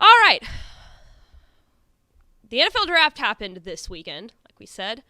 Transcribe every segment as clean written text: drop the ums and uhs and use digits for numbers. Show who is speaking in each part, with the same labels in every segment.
Speaker 1: All right. The NFL draft happened this weekend, like we said.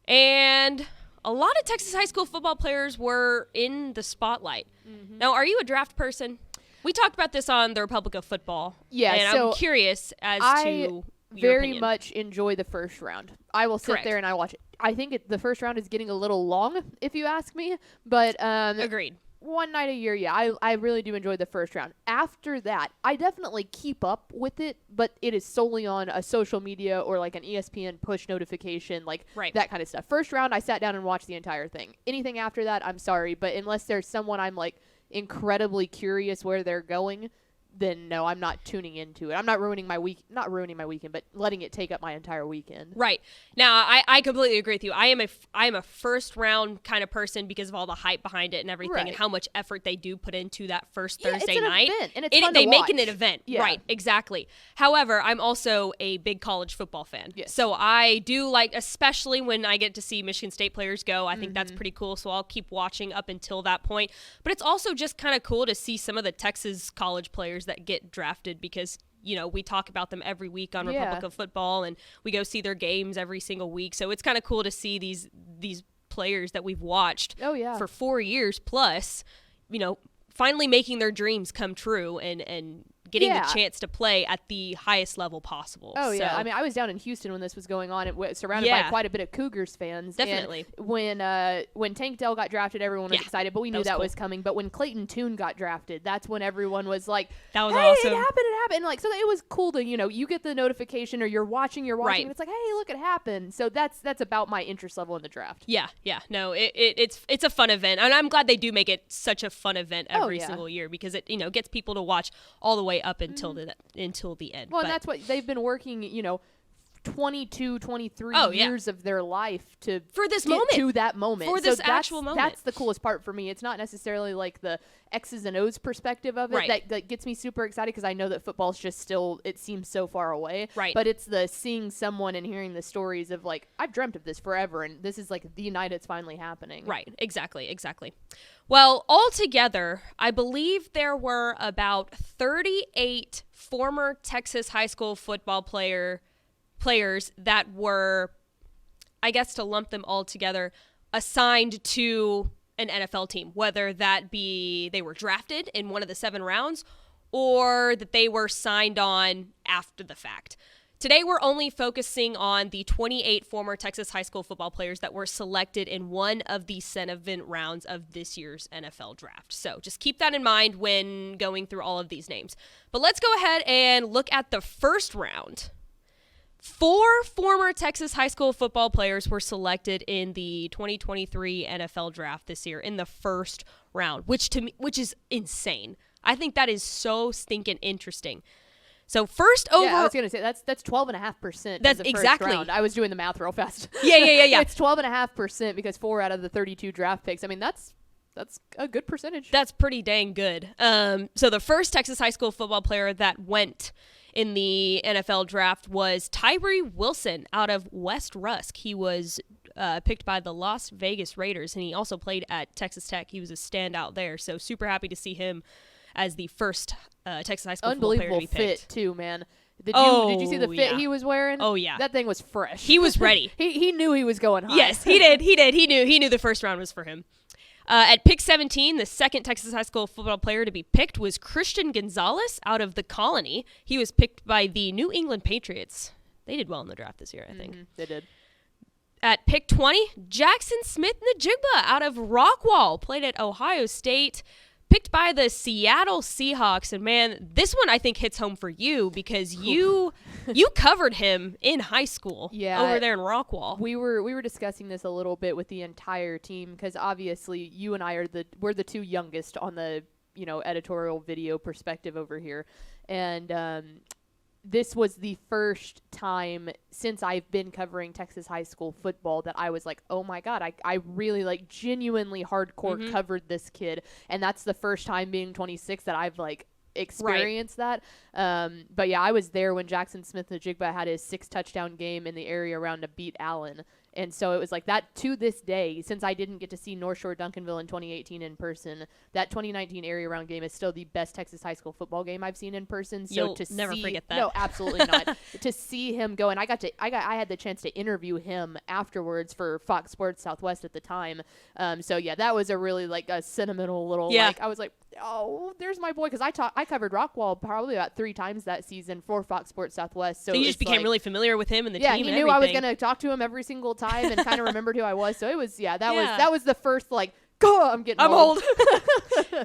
Speaker 1: And a lot of Texas high school football players were in the spotlight. Mm-hmm. Now, are you a draft person? We talked about this on the Republic of Football.
Speaker 2: Yeah,
Speaker 1: and
Speaker 2: so
Speaker 1: I'm curious as to your
Speaker 2: very
Speaker 1: opinion.
Speaker 2: much enjoy the first round. I will sit there and I watch it. I think the first round is getting a little long, if you ask me. But
Speaker 1: agreed.
Speaker 2: One night a year, yeah, I really do enjoy the first round. After that, I definitely keep up with it, but it is solely on a social media or like an ESPN push notification, like that kind of stuff. First round, I sat down and watched the entire thing. Anything after that, I'm sorry, but unless there's someone I'm like incredibly curious where they're going, then no, I'm not tuning into it. I'm not ruining my weekend, but letting it take up my entire weekend.
Speaker 1: Right. Now, I completely agree with you. I am a first round kind of person because of all the hype behind it and everything and how much effort they do put into that first Thursday night.
Speaker 2: Event, and it's fun to
Speaker 1: they
Speaker 2: watch.
Speaker 1: make it an event. Yeah. Right, exactly. However, I'm also a big college football fan.
Speaker 2: Yes.
Speaker 1: So I do like, especially when I get to see Michigan State players go, I think that's pretty cool. So I'll keep watching up until that point. But it's also just kind of cool to see some of the Texas college players that get drafted because, you know, we talk about them every week on Republic of Football and we go see their games every single week. So it's kind of cool to see these players that we've watched for 4 years plus, you know, finally making their dreams come true and getting the chance to play at the highest level possible.
Speaker 2: Oh, yeah. I mean, I was down in Houston when this was going on, surrounded by quite a bit of Cougars fans.
Speaker 1: Definitely.
Speaker 2: And when Tank Dell got drafted, everyone was excited, but we knew that was coming. But when Clayton Tune got drafted, that's when everyone was like,
Speaker 1: that was
Speaker 2: hey,
Speaker 1: awesome.
Speaker 2: It happened. And like, so it was cool to, you know, you get the notification or you're watching, and it's like, hey, look, it happened. So that's about my interest level in the draft.
Speaker 1: Yeah. No, it's a fun event. And I'm glad they do make it such a fun event every single year because it, you know, gets people to watch all the way up until the end.
Speaker 2: Well, and that's what they've been working, you know, 22, 23 years of their life
Speaker 1: for this
Speaker 2: get
Speaker 1: moment.
Speaker 2: To that moment.
Speaker 1: For this actual moment.
Speaker 2: That's the coolest part for me. It's not necessarily like the X's and O's perspective of it that gets me super excited because I know that football's just still, it seems so far away.
Speaker 1: Right.
Speaker 2: But it's the seeing someone and hearing the stories of like, I've dreamt of this forever and this is like the night it's finally happening.
Speaker 1: Right. Exactly. Well, altogether, I believe there were about 38 former Texas high school football players that were, I guess to lump them all together, assigned to an NFL team, whether that be they were drafted in one of the 7 rounds or that they were signed on after the fact. Today, we're only focusing on the 28 former Texas high school football players that were selected in one of the 7 rounds of this year's NFL draft. So just keep that in mind when going through all of these names. But let's go ahead and look at the first round. 4 former Texas high school football players were selected in the 2023 NFL draft this year in the first round, which is insane. I think that is so stinking interesting. So first over,
Speaker 2: I was gonna say that's 12.5%.
Speaker 1: That's
Speaker 2: of the first
Speaker 1: exactly.
Speaker 2: round. I was doing the math real fast.
Speaker 1: Yeah.
Speaker 2: It's 12.5% because 4 out of the 32 draft picks. I mean, that's a good percentage.
Speaker 1: That's pretty dang good. So the first Texas high school football player that went in the NFL draft was Tyree Wilson out of West Rusk. He was picked by the Las Vegas Raiders, and he also played at Texas Tech. He was a standout there. So super happy to see him as the first Texas high school football player to be picked.
Speaker 2: Unbelievable fit too, man. Did you see the fit he was wearing?
Speaker 1: Oh yeah,
Speaker 2: that thing was fresh.
Speaker 1: He was ready.
Speaker 2: he knew he was going high.
Speaker 1: Yes, he did. He knew the first round was for him. At pick 17, the second Texas high school football player to be picked was Christian Gonzalez out of the Colony. He was picked by the New England Patriots. They did well in the draft this year, I think.
Speaker 2: They did.
Speaker 1: At pick 20, Jackson Smith-Njigba out of Rockwall, played at Ohio State, picked by the Seattle Seahawks. And man, this one I think hits home for you because you covered him in high school over there in Rockwall.
Speaker 2: We were discussing this a little bit with the entire team because obviously you and I we're the 2 youngest on the, you know, editorial video perspective over here. And this was the first time since I've been covering Texas high school football that I was like, oh my God, I really like genuinely hardcore covered this kid. And that's the first time being 26 that I've like experienced that. But yeah, I was there when Jackson Smith-Njigba had his 6 touchdown game in the area around to beat Allen. And so it was like that to this day, since I didn't get to see North Shore Duncanville in 2018 in person, that 2019 area round game is still the best Texas high school football game I've seen in person. So
Speaker 1: You'll
Speaker 2: to
Speaker 1: never
Speaker 2: see,
Speaker 1: forget that.
Speaker 2: No, absolutely not. To see him go, and I had the chance to interview him afterwards for Fox Sports Southwest at the time. So yeah, that was a really like a sentimental little like, I was like, oh, there's my boy, because I covered Rockwall probably about 3 times that season for Fox Sports Southwest. So
Speaker 1: you just became really familiar with him and the team.
Speaker 2: Yeah, he
Speaker 1: and
Speaker 2: knew
Speaker 1: everything.
Speaker 2: I was gonna talk to him every single time and kind of remembered who I was. So it was that was the first like, I'm old.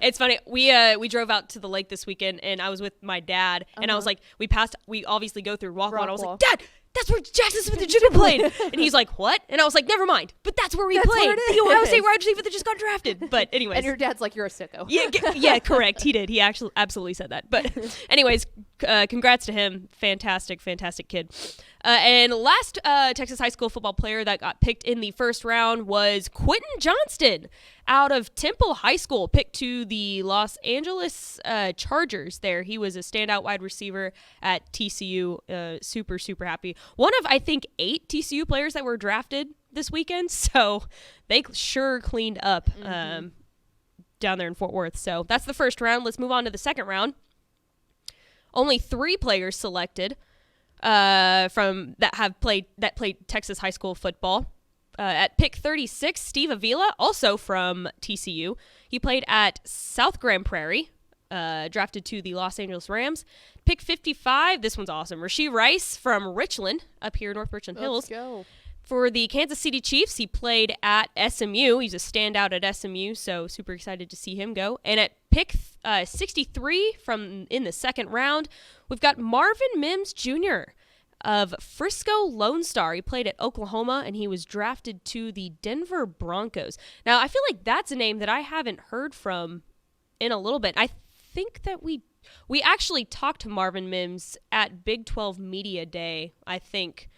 Speaker 1: It's funny. We drove out to the lake this weekend, and I was with my dad, and I was like, we obviously go through Rockwall, and I was like, Dad, that's where Jackson Smith and Jigga played. And he's like, what? And I was like, never mind. But that's where we played. The Ohio State wide receiver that just got drafted. But anyways.
Speaker 2: And your dad's like, you're a sicko.
Speaker 1: Yeah, correct. He did. He actually absolutely said that. But anyways, congrats to him. Fantastic kid. And last Texas high school football player that got picked in the first round was Quentin Johnston out of Temple High School, picked to the Los Angeles Chargers there. He was a standout wide receiver at TCU. Super happy. One of, I think, 8 TCU players that were drafted this weekend. So they sure cleaned up down there in Fort Worth. So that's the first round. Let's move on to the second round. Only 3 players selected that played Texas high school football. At pick 36, Steve Avila, also from TCU. He played at South Grand Prairie, drafted to the Los Angeles Rams. Pick 55, this one's awesome. Rasheed Rice from Richland, up here in North Richland Hills.
Speaker 2: Let's go.
Speaker 1: For the Kansas City Chiefs, he played at SMU. He's a standout at SMU, so super excited to see him go. And at pick 63 in the second round, we've got Marvin Mims Jr. of Frisco Lone Star. He played at Oklahoma, and he was drafted to the Denver Broncos. Now, I feel like that's a name that I haven't heard from in a little bit. I think that we actually talked to Marvin Mims at Big 12 Media Day, I think.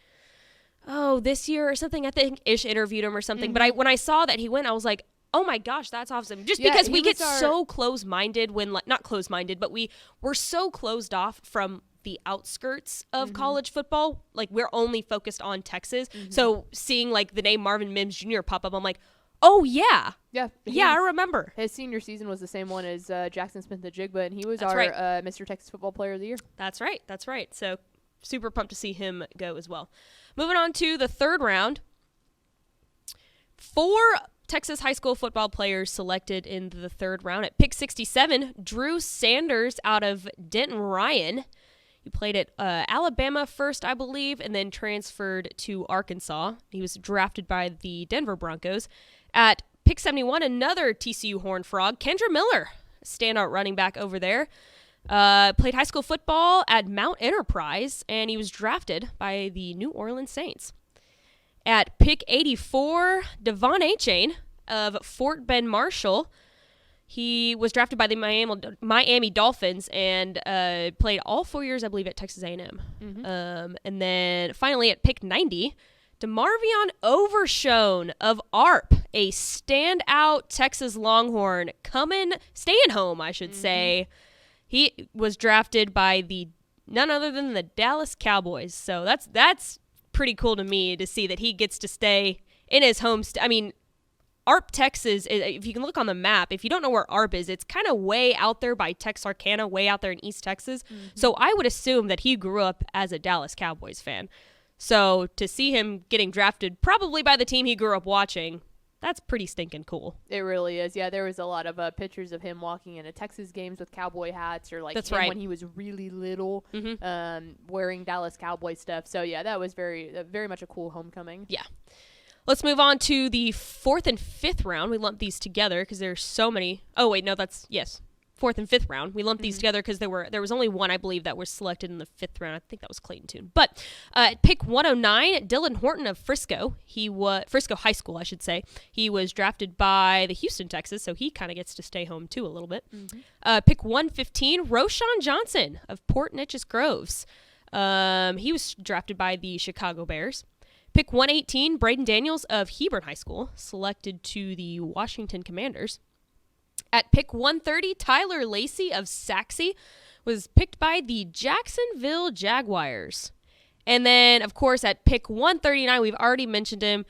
Speaker 1: This year or something. I think Ish interviewed him or something. But when I saw that he went, I was like, oh my gosh, that's awesome. Just because we get so close-minded when, not close-minded, but we're so closed off from the outskirts of college football. Like, we're only focused on Texas. So seeing like the name Marvin Mims Jr. pop up, I'm like, oh yeah. Yeah, I remember.
Speaker 2: His senior season was the same one as Jackson Smith and Jigba, and he was our Mr. Texas Football Player of the Year.
Speaker 1: That's right. So super pumped to see him go as well. Moving on to the third round. 4 Texas high school football players selected in the third round. At pick 67, Drew Sanders out of Denton Ryan. He played at Alabama first, I believe, and then transferred to Arkansas. He was drafted by the Denver Broncos. At pick 71, another TCU Horned Frog, Kendra Miller, standout running back over there. Played high school football at Mount Enterprise, and he was drafted by the New Orleans Saints. At pick 84, Devon Achane of Fort Bend Marshall. He was drafted by the Miami Dolphins and played all 4 years, I believe, at Texas A&M. And then finally at pick 90, DeMarvion Overshone of ARP, a standout Texas Longhorn, staying home, I should say. He was drafted by none other than the Dallas Cowboys. So that's pretty cool to me to see that he gets to stay in his home. ARP, Texas, if you can look on the map, if you don't know where ARP is, it's kind of way out there by Texarkana, way out there in East Texas. So I would assume that he grew up as a Dallas Cowboys fan. So to see him getting drafted probably by the team he grew up watching, that's pretty stinking cool.
Speaker 2: It really is. Yeah, there was a lot of pictures of him walking into Texas games with cowboy hats, or like when he was really little, wearing Dallas Cowboy stuff. So yeah, that was very much a cool homecoming. Yeah.
Speaker 1: Let's move on to the 4th and 5th round. We lumped these together because there's so many. Oh wait, no, yes. 4th and 5th round. We lumped these together because there was only one, I believe, that was selected in the 5th round. I think that was Clayton Toon. But at pick 109, Dylan Horton of Frisco. Frisco High School, I should say. He was drafted by the Houston Texans, so he kind of gets to stay home too a little bit. Pick 115, Roshan Johnson of Port Neches Groves. He was drafted by the Chicago Bears. Pick 118, Braden Daniels of Hebron High School, selected to the Washington Commanders. At pick 130, Tyler Lacey of Saxe was picked by the Jacksonville Jaguars. And then, of course, at pick 139, we've already mentioned him,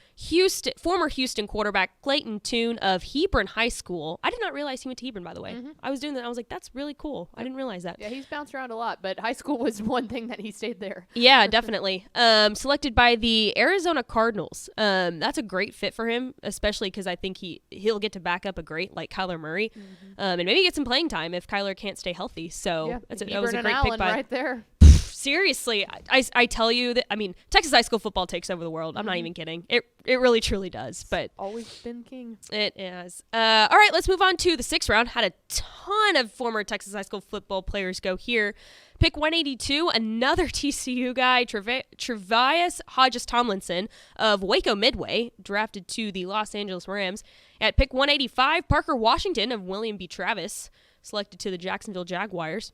Speaker 1: former Houston quarterback Clayton Tune of Hebron High School. I did not realize he went to Hebron, by the way. I was doing that. I was like, that's really cool. I didn't realize that.
Speaker 2: Yeah, he's bounced around a lot, but high school was one thing that he stayed there.
Speaker 1: Yeah, definitely. Selected by the Arizona Cardinals. That's a great fit for him, especially because I think he'll get to back up a great like Kyler Murray, and maybe get some playing time if Kyler can't stay healthy. So
Speaker 2: Yeah,
Speaker 1: that was a great pick by
Speaker 2: right there.
Speaker 1: Seriously, I tell you that, I mean, Texas high school football takes over the world. I'm not even kidding. It really, truly does. But
Speaker 2: Always been king.
Speaker 1: it is. All right, let's move on to the 6th round. Had a ton of former Texas high school football players go here. Pick 182, another TCU guy, Trevius Hodges-Tomlinson of Waco Midway, drafted to the Los Angeles Rams. At pick 185, Parker Washington of William B. Travis, selected to the Jacksonville Jaguars.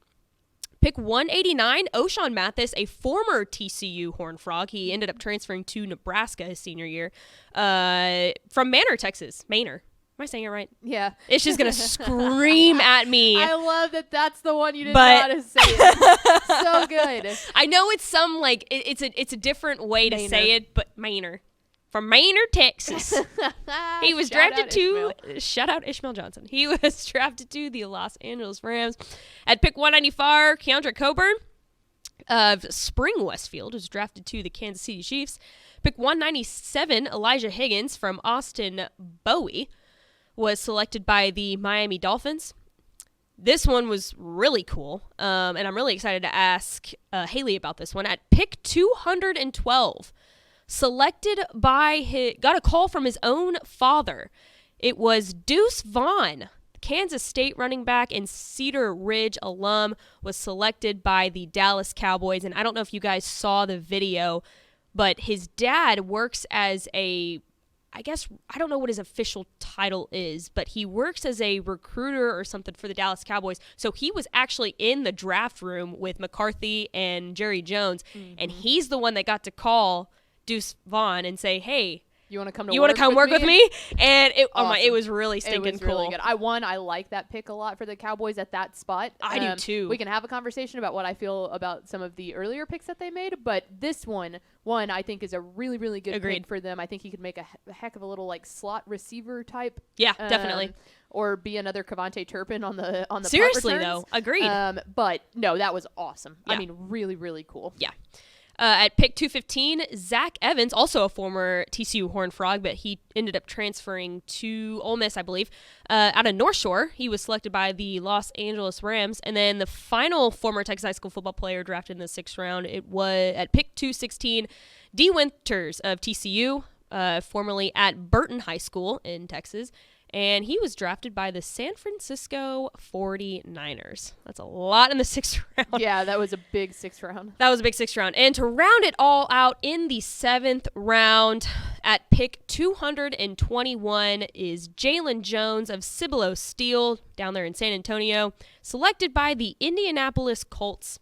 Speaker 1: Pick 189, O'Shawn Mathis, a former TCU Horned Frog. He ended up transferring to Nebraska his senior year from Manor, Texas. Manor. Am I saying it right?
Speaker 2: Yeah.
Speaker 1: It's just going to scream at me.
Speaker 2: I love that that's the one you didn't know how to say it. So good.
Speaker 1: I know it's some, like, it's a different way to say it, but Manor. From Manor, Texas. He was drafted to, shout out Ishmael Johnson. He was drafted to the Los Angeles Rams. At pick 195, Keandre Coburn of Spring Westfield was drafted to the Kansas City Chiefs. Pick 197, Elijah Higgins from Austin Bowie was selected by the Miami Dolphins. This one was really cool, and I'm really excited to ask Haley about this one. At pick 212, selected by got a call from his own father. It was Deuce Vaughn, Kansas State running back and Cedar Ridge alum, was selected by the Dallas Cowboys. And I don't know if you guys saw the video, but his dad works as I don't know what his official title is, but he works as a recruiter or something for the Dallas Cowboys. So he was actually in the draft room with McCarthy and Jerry Jones, and he's the one that got to call Deuce Vaughn and say, hey,
Speaker 2: you want to
Speaker 1: come work with me? And it was really stinking cool.
Speaker 2: Really good. I like that pick a lot for the Cowboys at that spot.
Speaker 1: I do too.
Speaker 2: We can have a conversation about what I feel about some of the earlier picks that they made, but this one I think is a really, really good pick for them. I think he could make a heck of a little like slot receiver type.
Speaker 1: Yeah, definitely.
Speaker 2: Or be another Kevontae Turpin on the
Speaker 1: seriously
Speaker 2: punt returns.
Speaker 1: though, agreed.
Speaker 2: But no, that was awesome.
Speaker 1: Yeah.
Speaker 2: I mean, really, really cool.
Speaker 1: Yeah. At pick 215, Zach Evans, also a former TCU Horned Frog, but he ended up transferring to Ole Miss, I believe, out of North Shore. He was selected by the Los Angeles Rams. And then the final former Texas high school football player drafted in the 6th round, it was at pick 216, D. Winters of TCU, formerly at Burton High School in Texas. And he was drafted by the San Francisco 49ers. That's a lot in the 6th round.
Speaker 2: Yeah, that was a big 6th round.
Speaker 1: That was a big 6th round. And to round it all out in the 7th round, at pick 221 is Jalen Jones of Cibolo Steel down there in San Antonio, selected by the Indianapolis Colts.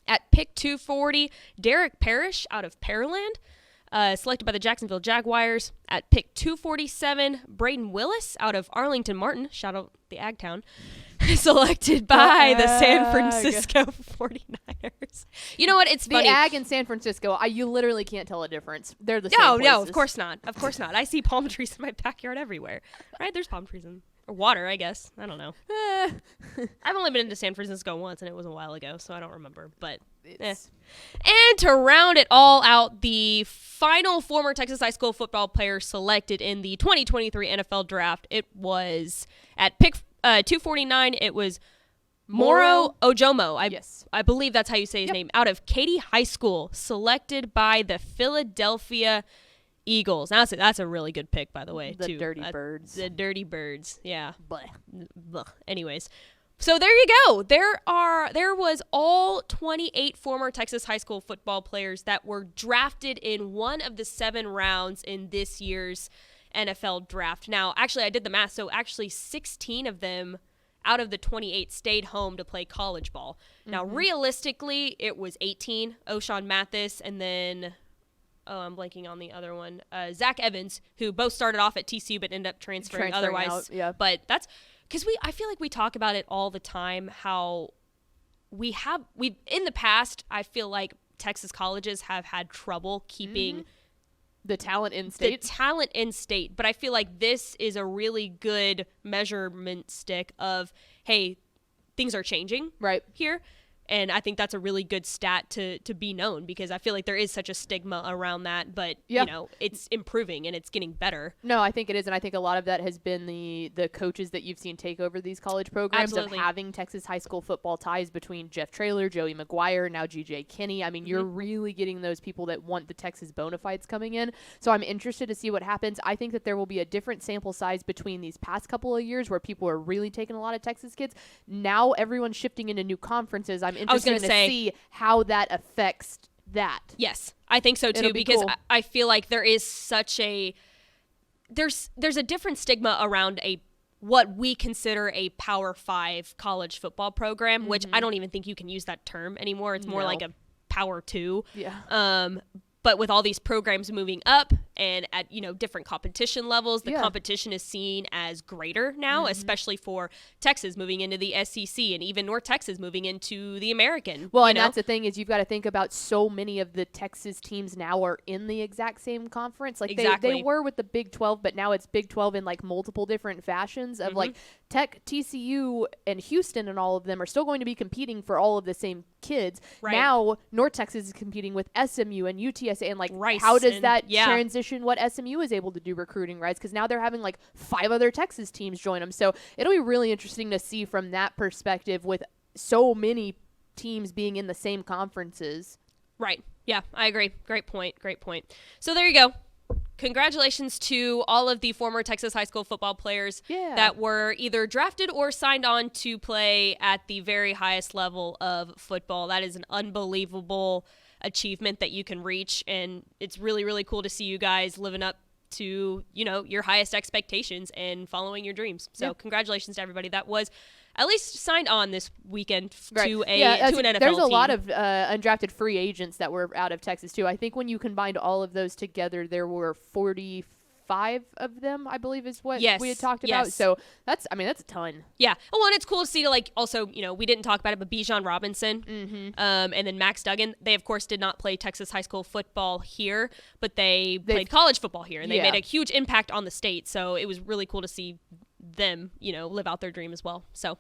Speaker 1: At pick 240, Derek Parrish out of Pearland, selected by the Jacksonville Jaguars. At pick 247, Braden Willis out of Arlington Martin, shout out the Agtown, selected by the San Francisco 49ers. You know what? It's funny.
Speaker 2: The Ag in San Francisco, you literally can't tell a difference. They're the same places.
Speaker 1: No, of course not. Of course not. I see palm trees in my backyard everywhere. Right? There's palm trees or water, I guess. I don't know. I've only been to San Francisco once, and it was a while ago, so I don't remember. But And to round it all out, the final former Texas high school football player selected in the 2023 NFL draft, it was at pick 249, it was Moro Ojomo.
Speaker 2: Yes.
Speaker 1: I believe that's how you say his name. Out of Katy High School, selected by the Philadelphia Eagles. Now, that's a really good pick, by the way.
Speaker 2: The Dirty Birds.
Speaker 1: The Dirty Birds, yeah.
Speaker 2: Blech.
Speaker 1: Anyways. So there you go. There was all 28 former Texas high school football players that were drafted in one of the 7 rounds in this year's NFL draft. Now, actually, I did the math. So actually 16 of them out of the 28 stayed home to play college ball. Now, realistically, it was 18, O'Shawn Mathis, and then, I'm blanking on the other one, Zach Evans, who both started off at TCU but ended up transferring otherwise.
Speaker 2: Out, yeah.
Speaker 1: But that's because I feel like we talk about it all the time, how we've in the past, I feel like Texas colleges have had trouble keeping
Speaker 2: the talent in
Speaker 1: the
Speaker 2: state.
Speaker 1: talent in state. But I feel like this is a really good measurement stick of, hey, things are changing
Speaker 2: Right.
Speaker 1: here. And I think that's a really good stat to be known, because I feel like there is such a stigma around that, but
Speaker 2: Yeah.
Speaker 1: you know, it's improving and it's getting better.
Speaker 2: No, I think it is, and I think a lot of that has been the coaches that you've seen take over these college programs
Speaker 1: Absolutely.
Speaker 2: of having Texas high school football ties between Jeff Traylor, Joey McGuire, now GJ Kinney. I mean, you're really getting those people that want the Texas bona fides coming in. So I'm interested to see what happens. I think that there will be a different sample size between these past couple of years where people are really taking a lot of Texas kids. Now everyone's shifting into new conferences. I'm interested to see how that affects that.
Speaker 1: Yes, I think so too,
Speaker 2: It'll be
Speaker 1: because
Speaker 2: cool.
Speaker 1: I feel like there is such a there's a different stigma around what we consider a Power 5 college football program, which I don't even think you can use that term anymore. It's more
Speaker 2: No.
Speaker 1: like a Power 2.
Speaker 2: Yeah.
Speaker 1: But with all these programs moving up and at, you know, different competition levels, the
Speaker 2: Yeah.
Speaker 1: competition is seen as greater now, especially for Texas moving into the SEC and even North Texas moving into the American.
Speaker 2: Well,
Speaker 1: you
Speaker 2: and
Speaker 1: know?
Speaker 2: that's the thing is you've got to think about so many of the Texas teams now are in the exact same conference. Like
Speaker 1: Exactly.
Speaker 2: they were with the Big 12, but now it's Big 12 in like multiple different fashions of like Tech, TCU, and Houston, and all of them are still going to be competing for all of the same kids.
Speaker 1: Right.
Speaker 2: Now North Texas is competing with SMU and UTSA, and like
Speaker 1: Rice
Speaker 2: how does
Speaker 1: and-
Speaker 2: that
Speaker 1: yeah.
Speaker 2: transition what SMU is able to do recruiting, right? Because now they're having like 5 other Texas teams join them. So it'll be really interesting to see from that perspective with so many teams being in the same conferences.
Speaker 1: Right. Yeah, I agree. Great point. Great point. So there you go. Congratulations to all of the former Texas high school football players
Speaker 2: Yeah.
Speaker 1: that were either drafted or signed on to play at the very highest level of football. That is an unbelievable achievement that you can reach, and it's really, really cool to see you guys living up to, you know, your highest expectations and following your dreams. So
Speaker 2: Yeah.
Speaker 1: congratulations to everybody that was at least signed on this weekend
Speaker 2: Right.
Speaker 1: to
Speaker 2: Yeah,
Speaker 1: to an NFL
Speaker 2: there's a
Speaker 1: team.
Speaker 2: lot of undrafted free agents that were out of Texas too. I think when you combined all of those together, there were 45 of them, I believe is what
Speaker 1: Yes,
Speaker 2: we had talked about.
Speaker 1: yes.
Speaker 2: So that's a ton.
Speaker 1: Yeah. Well, and it's cool to see, like, also, you know, we didn't talk about it, but Bijan Robinson, and then Max Duggan, they, of course, did not play Texas high school football here, but they played college football here, and they
Speaker 2: Yeah.
Speaker 1: made a huge impact on the state. So it was really cool to see them, you know, live out their dream as well. So